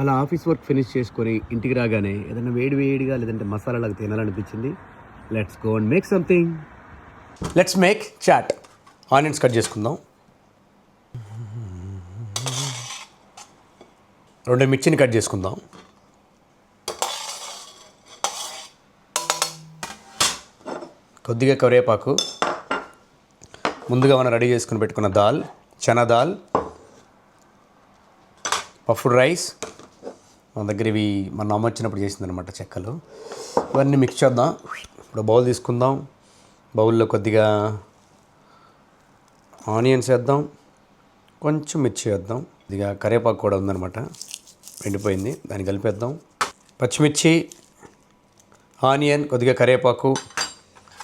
అలా office work finish చేసుకొని ఇంటికి రాగానే ఏదైనా వేడిగా లేదంటే మసాలాలాగా తినాలనిపించింది. Let's go and make something. Let's make chaat. Onions cut చేసుకుందాం. 2 మిర్చిని కట్ చేసుకుందాం. కొద్దిగా కరివేపాకు, ముందుగా మనం రెడీ చేసుకుని పెట్టుకున్న దాల్, చనా దాల్, పఫ్డ్ రైస్, మన దగ్గర ఇవి మన అమ్మ వచ్చినప్పుడు చేసిందనమాట చెక్కలు. ఇవన్నీ మిక్స్ చేద్దాం. ఇప్పుడు బౌల్ తీసుకుందాం. బౌల్లో కొద్దిగా ఆనియన్స్ వేద్దాం, కొంచెం మిర్చి వేద్దాం, కొద్దిగా కరివేపాకు కూడా ఉందన్నమాట, ఎండిపోయింది, దాన్ని కలిపేద్దాం. పచ్చిమిర్చి, ఆనియన్, కొద్దిగా కరివేపాకు.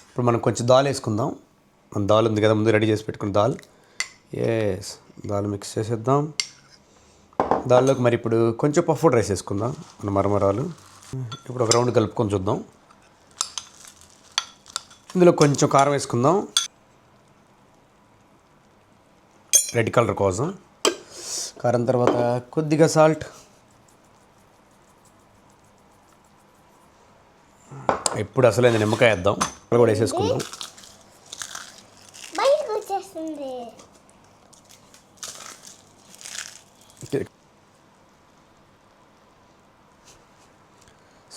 ఇప్పుడు మనం కొంచెం దాల్ వేసుకుందాం. మన దాల్ ఉంది కదా, ముందు రెడీ చేసి పెట్టుకున్న దాల్. దాల్ మిక్స్ చేసేద్దాం. దాల్లోకి మరి ఇప్పుడు కొంచెం పఫ్డ్ రైస్ వేసుకుందాం, మన మరమరాలు. ఇప్పుడు ఒక రౌండ్ కలుపుకొని చూద్దాం. ఇందులో కొంచెం కారం వేసుకుందాం, రెడ్ కలర్ కోసం. కారం తర్వాత కొద్దిగా సాల్ట్. ఇప్పుడు అసలైన నిమ్మకాయ వేద్దాం, అక్కడ కూడా వేసేసుకుందాం.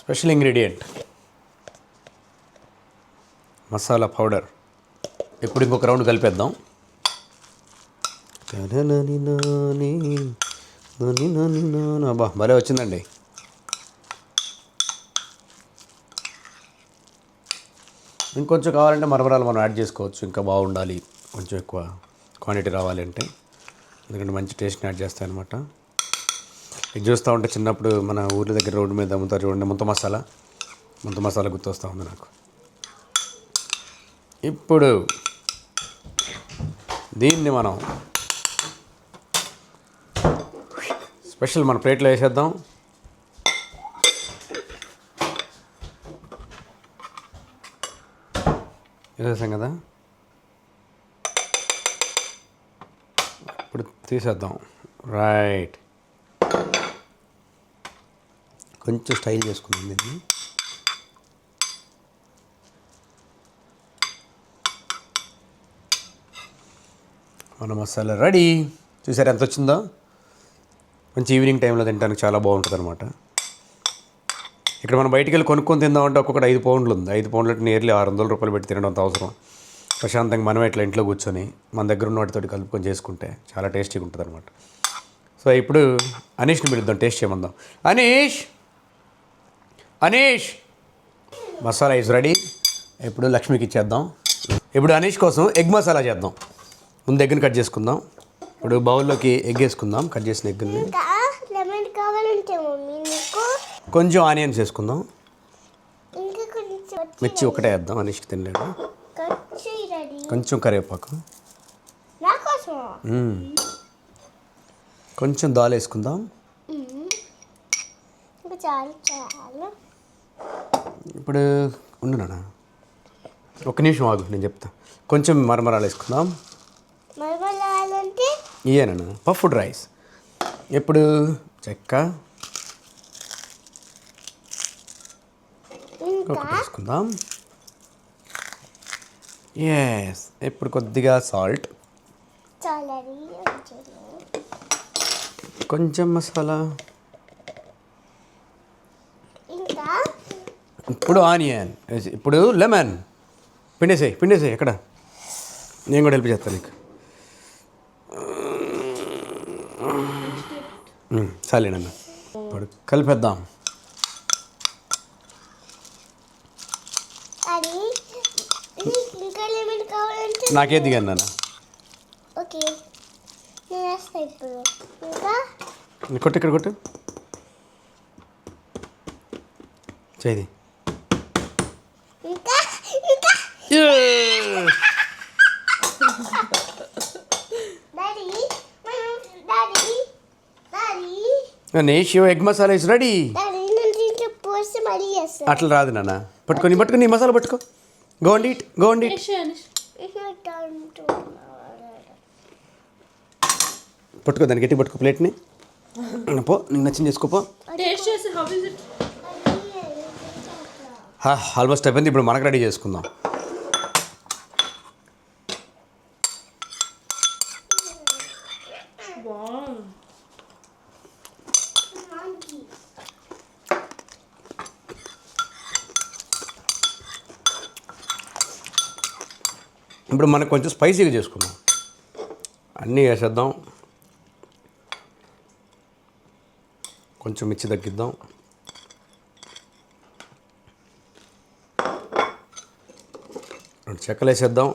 Special ingredient masala powder. ఇప్పుడు ఇంకొక రౌండ్ కలిపేద్దాం. అబ్బా భలే వచ్చిందండి. ఇంకొంచెం కావాలంటే మరమరాలు మనం యాడ్ చేసుకోవచ్చు, ఇంకా బాగుండాలి, కొంచెం ఎక్కువ క్వాంటిటీ రావాలి అంటే. ఎందుకంటే మంచి టేస్ట్ని యాడ్ చేస్తాయి అనమాట. ఇది చూస్తూ ఉంటే చిన్నప్పుడు మన ఊరి దగ్గర రోడ్డు మీద అమ్ముతారు చూడండి, ముంత మసాలా గుర్తొస్తూ ఉంది నాకు. ఇప్పుడు దీన్ని మనం స్పెషల్ మన ప్లేట్లో వేసేద్దాం. వేసేసాం కదా, ఇప్పుడు తీసేద్దాం. రైట్, కొంచెం స్టైల్ చేసుకుందాం దీన్ని. మన మసాలా రెడీ. చూసారు ఎంత వచ్చిందో? మంచి ఈవినింగ్ టైంలో తినడానికి చాలా బాగుంటుంది అనమాట. ఇక్కడ మనం బయటికి వెళ్ళి కొనుక్కొని తిందామంటే ఒక్కొక్కటి 5 పౌండ్లు ఉంది. 5 పౌండ్లు అంటే నియర్లీ 600 రూపాయలు పెట్టి తినడం అంత అవసరం. ప్రశాంతంగా మనం ఇట్లా ఇంట్లో కూర్చొని మన దగ్గర ఉన్న వాటితో కలుపుకొని చేసుకుంటే చాలా టేస్టీగా ఉంటుంది అనమాట. సో ఇప్పుడు అనీష్ని పిలుద్దాం, టేస్ట్ చేయమందాం. Anish, masala is ready. ఇప్పుడు లక్ష్మికి ఇచ్చేద్దాం. ఇప్పుడు అనీష్ కోసం ఎగ్ మసాలా చేద్దాం. ముందు ఎగ్ని కట్ చేసుకుందాం. ఇప్పుడు బౌల్లోకి ఎగ్ వేసుకుందాం, కట్ చేసిన ఎగ్ని. కొంచెం ఆనియన్స్ వేసుకుందాం. మిర్చి ఒకటే వేద్దాం, అనీష్కి తినలేడు. కొంచెం కరివేపాకు, కొంచెం దాల్ వేసుకుందాం. ఇప్పుడు ఉండు నాన్న, ఒక్క నిమిషం ఆగు, నేను చెప్తా. కొంచెం మరమరాలు వేసుకుందాం. ఇయేనా పఫ్డ్ రైస్. ఇప్పుడు చెక్క ఒకటి వేసుకుందాం. ఇప్పుడు కొద్దిగా సాల్ట్, కొంచెం మసాలా, ఇప్పుడు ఆనియన్, ఇప్పుడు లెమన్. పిండేసేయి ఎక్కడ, నేను కూడా హెల్ప్ చేస్తాను నీకు. చాలేనన్న, ఇప్పుడు కలిపేద్దాం. నాకే దిగాను నాన్న. కొట్టు, ఇక్కడ కొట్టు, చేయి. నేష్ ఎగ్ మసాలా ఇస్ రెడీ. అట్లా రాదు నాన్న, పట్టుకొని నీ మసాలా పట్టుకో. Go and eat. పట్టుకో, దాన్ని గట్టి పట్టుకో ప్లేట్ని. పో, నీకు నచ్చింది చేసుకోపో. టేస్ట్ చేసి హౌ ఇస్ ఇట్? ఆల్మోస్ట్ అయిపోయింది. ఇప్పుడు మనకు రెడీ చేసుకుందాం. వావ్. ఇప్పుడు మనకు కొంచెం స్పైసీగా చేసుకుందాం. అన్నీ వేసేద్దాం. కొంచెం మిర్చి తగ్గిద్దాం. రెండు చెక్కలు వేసేద్దాం.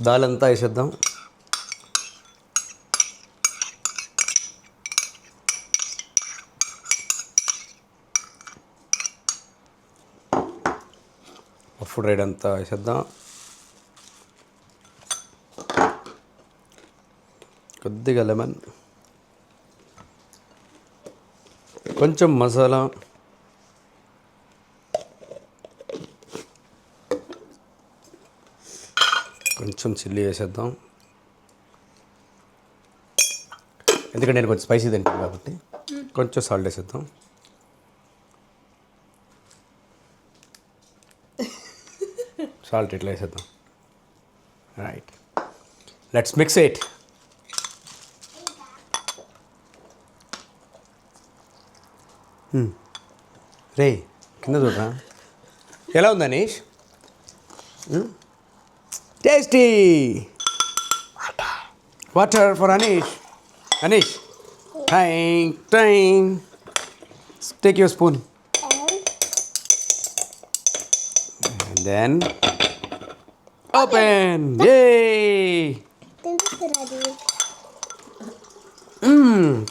దాల్ అంతా వేసేద్దాం. ఫుడ్ రైడ్ అంతా వేసేద్దాం. కొద్దిగా లెమన్, కొంచెం మసాలా, కొంచెం చిల్లీ వేసేద్దాం. ఎందుకంటే నేను కొంచెం స్పైసీ తింటాను కాబట్టి కొంచెం సాల్ట్ వేసేద్దాం. సాల్ట్ ఇట్లా వేసేద్దాం. Right, let's mix it. రే కింద చూడరా, ఎలా ఉంది అనీష్? Tasty. Water for Anish. Anish, time. Take your spoon. And then open. Yay!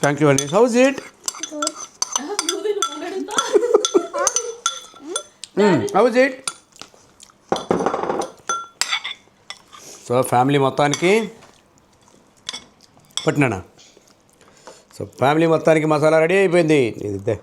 Thank you, Anish. How is it? How is it? So family మొత్తానికి పట్టినానా? సో ఫ్యామిలీ మొత్తానికి మసాలా రెడీ అయిపోయింది. ఇదే